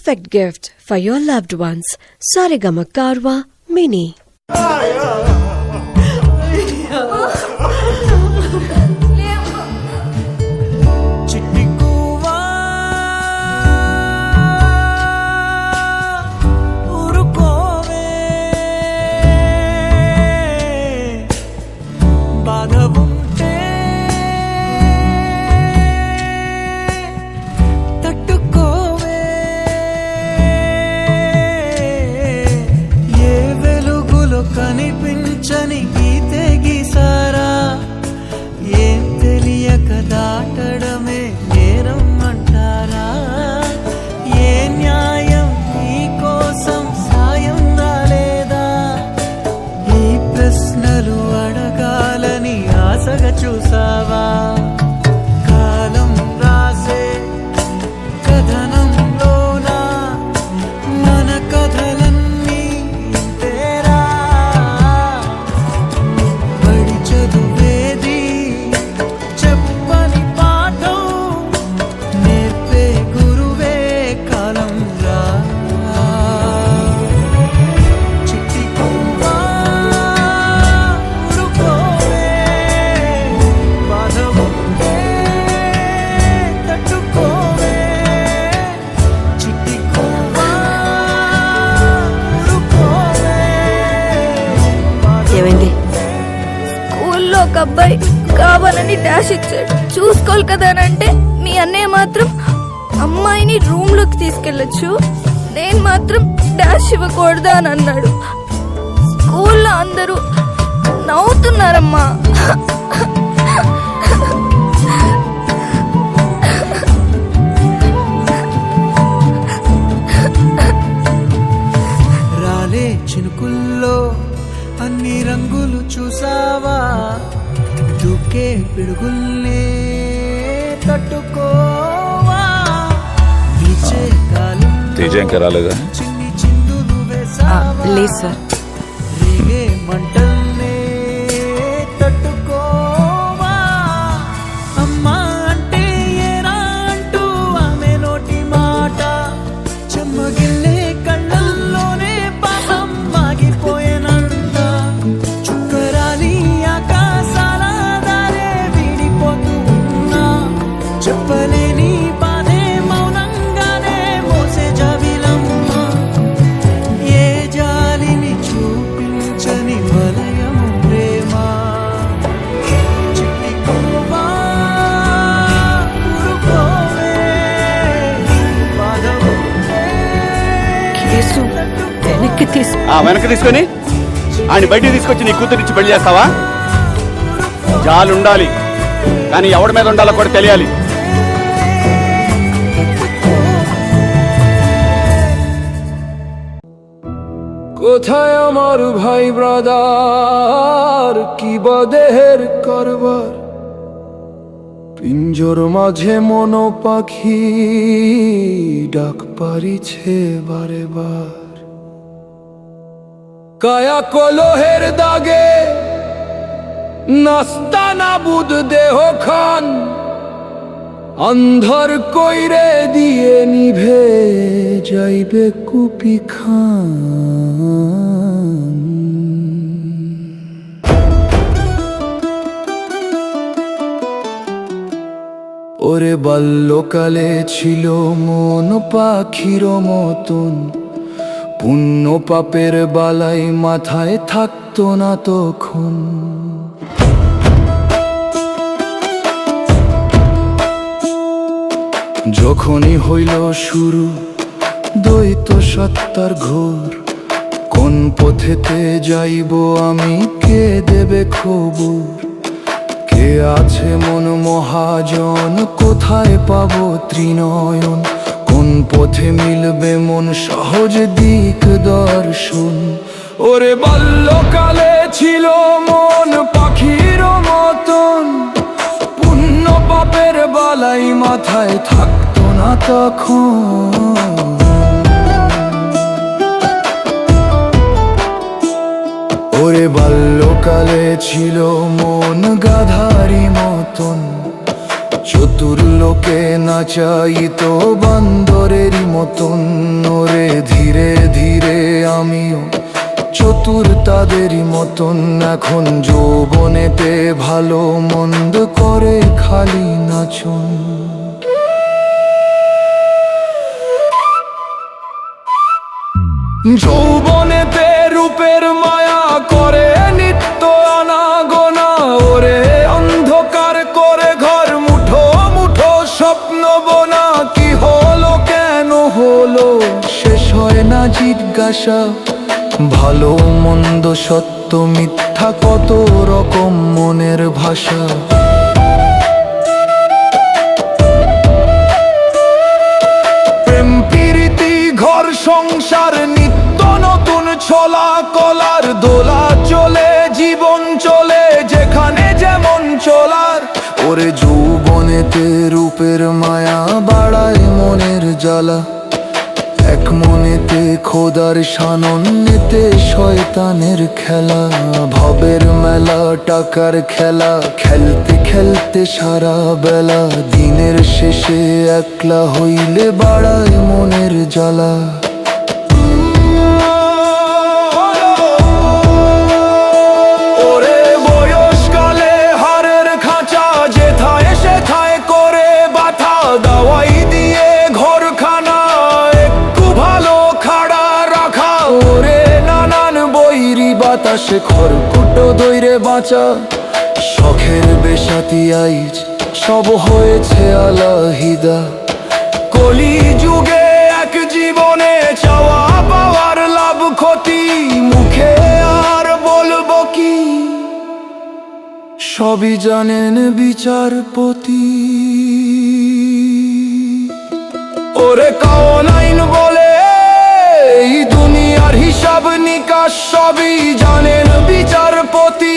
perfect gift for your loved ones. Saregama Karwa Mini. కనిపించని గీతే గీసారా ఏం తెలియక దాటడమే నేరం అంటారా ఏ న్యాయం నీ కోసం సాయం రాలేదా ఈ ప్రశ్నలు అడగాలని ఆశగా చూసావా కాలం రాసే కథనంలోనా మన కథలన్నీ ఇంతేరా స్కూల్లో ఒక అబ్బాయి కావాలని డాష్ ఇచ్చాడు చూసుకోవాలి కదా అని అంటే మీ అన్నయ్య మాత్రం అమ్మాయిని రూమ్ లోకి తీసుకెళ్లొచ్చు నేను మాత్రం డాష్ ఇవ్వకూడదా అని అన్నాడు. స్కూల్లో అందరూ నవ్వుతున్నారమ్మా. రాలే చినుకుల్లో అన్ని రంగులు చూసావా దూకే పిడుగుల్నే తట్టుకోవా వీచే గాలి చిన్ని చిందులు వేసావా రేగే మంటల్నే తట్టుకోవా అమ్మా అంటే ఏరా అంటూ ఆమె నోటి మాట చెమ్మగిల్లే కళ్ళల్లోనే పాపం మాగిపోయేనంట చుక్కరాలి ఆకాశాల దారే విడిపోతూ ఉన్నా చెప్పలేని బాధే మౌనంగానే మోసే జాబిలమ్మ ఏ జాలిని చూపించని వలయము ప్రేమ చిట్టి కొవ్వా ఊరుకోవే బాధ ఉంటే వెనక్కి తీసుకొని ఆయన బయటికి తీసుకొచ్చి నీ కూతురిచ్చి పెళ్లి చేస్తావా? జాలు ఉండాలి, కానీ ఎవడి మీద ఉండాలో కూడా తెలియాలి. কোথায় আমার ভাই ব্রাদার কি বদেহের কারবার পিঞ্জর মাঝে মনো পাখি ডাক পারিছে বারে বার কায়া কলহের দাগে নাস্তা নাবুদ দেহ খান অন্ধর কইরে দিয়ে নিভে যাইবে কুপি খান ওরে বাল্যকালে ছিল মন পাখির মতন পুণ্য পাপের বালাই মাথায় থাকতো না তখন যখনই হইল শুরু দ্বৈত সত্তার ঘোর কোন পথেতে যাইব আমি কে দেবে খবর কে আছে মন মহাজন কোথায় পাবো ত্রিনয়ন কোন পথে মিলবে মন সহজ দিক দর্শন ওরে বাল্যকালে ছিল মন পাখির মতন পুণ্য পাপের বালাই মাথায় থাকতো না তখন ওরে বাল্যকালে ছিল মন গাধারি মতন চতুর লোকে নাচাইতো বান্দরেরই মতন ধীরে ধীরে আমিও চতুর তাদেরই মতন এখন যৌবনেতে ভালো মন্দ করে খালি নাচন। যৌবনেতে রূপের মায়া করে নিত্য আনাগোনা, ওরে অন্ধকার করে ঘর মুঠো মুঠো স্বপ্ন বোনা। কি হলো কেন হলো শেষ হয় না জিজ্ঞাসা, ভালো মন্দ সত্য মিথ্যা কত রকম মনের ভাষা। প্রেম প্রীতি ঘর সংসার নিত্য নতুন ছলা কলার দোলা চলে জীবন চলে যেখানে যেমন চলার। ওরে যৌবনেতে রূপের মায়া বাড়ায় মনের জ্বালা, এক মনেতে খোদার সানন্যেতে শয়তানের খেলা। ভবের মেলা টাকার খেলা খেলতে খেলতে সারা বেলা, দিনের শেষে একলা হইলে বাড়ায় মনের জ্বালা। ওরে বয়সকালে হাড়ের খাঁচা যেথায় সেথায় করে বাথা, দাওয়াই দিয়ে ঘরখানা একটু ভালো খাড়া রাখা। ওরে নানান বৈরি বাতাসে খড়কুটো দইরে বাঁচা, শখের বেশাতি আইজ সব হয়েছে আলাহিদা। কলি যুগে এক জীবনে চাওয়া পাওয়ার লাভ ক্ষতি, মুখে আর বলবো কি সবই জানেন বিচারপতি। ওরে কাওন আইন বলে এই দুনিয়ার হিসাব নিকাশ সবই জানেন বিচারপতি।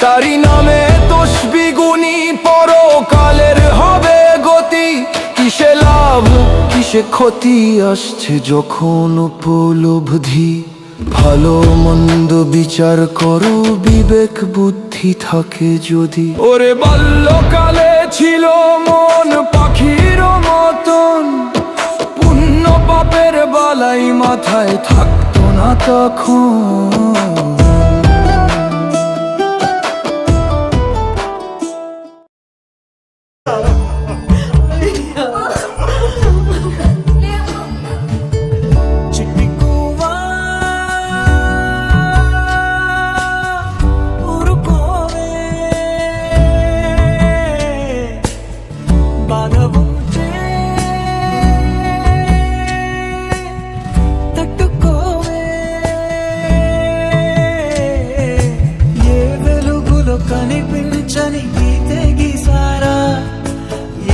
তারি নামে তসবি গুনি পরকালের হবে গতি, কিসে লাভ কিসে ক্ষতি আসছে যখন উপলব্ধি। ভালো মন্দ বিচার করো বিবেক বুদ্ধি থাকে যদি। ওরে বাল্যকালে ছিল মন পাখির মতন, পুণ্য পাপের বালাই মাথায় থাকতো না তখন। చిట్టి కువ్వా ఊరుకోవే, బాధ ఉంటే తట్టుకోవే. ఏ వెలుగులో కనిపించని గీతే గీసారా,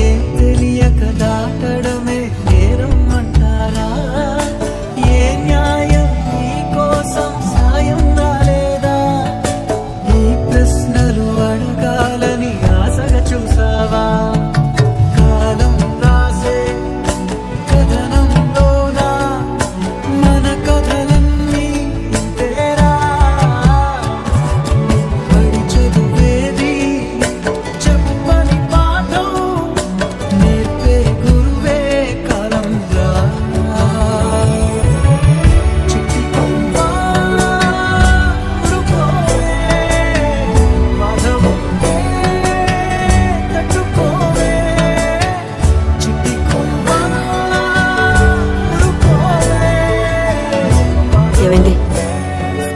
ఏం తెలియక దాటడమే నేరం అంటారా. ఏ న్యాయం నీ కోసం సాయం రాలేదా, ఈ ప్రశ్నలు అడగాలని ఆశగా చూసావా. కాలం రాసే కథనంలోనా మన కథలన్నీ ఇంతేరా. పడి చదువేది చెప్పని పాఠం నేర్పే గురువే కాలం రా. చిట్టి కువ్వా ఊరుకోవే, బాధ ఉంటే తట్టుకోవే. చిట్టి కువ్వా ఊరుకోవే. ఏమైంది?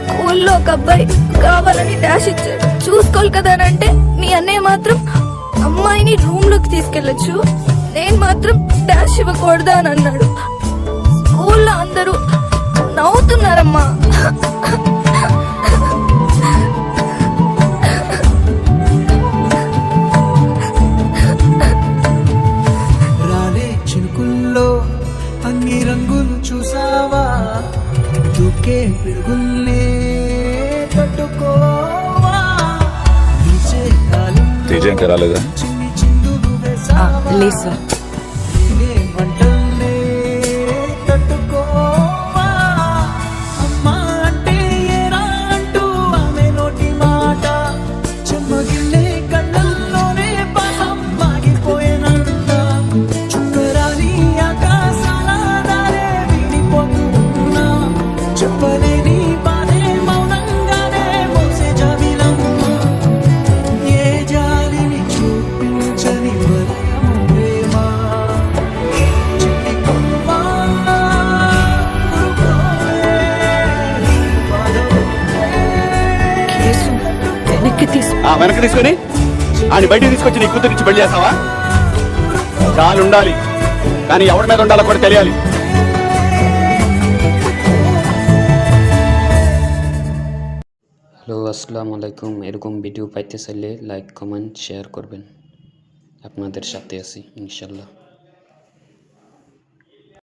స్కూల్లో ఒక అబ్బాయి కావాలని డాష్ ఇచ్చాడు, చూసుకోవాలి కదా అని అంటే మీ అన్నయ్య మాత్రం అమ్మాయిని రూమ్ లోకి తీసుకెళ్లొచ్చు, నేను మాత్రం డాష్ ఇవ్వకూడదా అని అన్నాడు. స్కూల్లో అందరూ నవ్వుతున్నారమ్మా. రాలే చినుకుల్లో అన్ని రంగులు చూసావా, దూకే పిడుగుల్నే తట్టుకోవా. వీచే గాలుల్లో తేజ ఇంకా రాలేదా? చిన్ని చిందులు వేసావా, లేదు సార్. రేగే మంటల్నే తట్టుకోవా. అమ్మా అంటే ఏరా అంటూ ఆమె నోటి మాట, చెమ్మగిల్లే కళ్ళల్లోనే పాపం మాగిపోయేనంట. చుక్కరాని ఆకాశాల దారే విడిపోతూ ఉన్నా, వెనక్కి తీసుకో. వెనక్కి తీసుకొని ఆయన బయటికి తీసుకొచ్చి నీ కూతురు నుంచి పెళ్లి చేస్తావా? జాలి ఉండాలి, కానీ ఎవరి మీద ఉండాలో కూడా తెలియాలి. হ্যালো আসসালামু আলাইকুম। এরকম ভিডিও পাইতে চাইলে লাইক কমেন্ট শেয়ার করবেন। আপনাদের সাথে আছি ইনশাল্লাহ।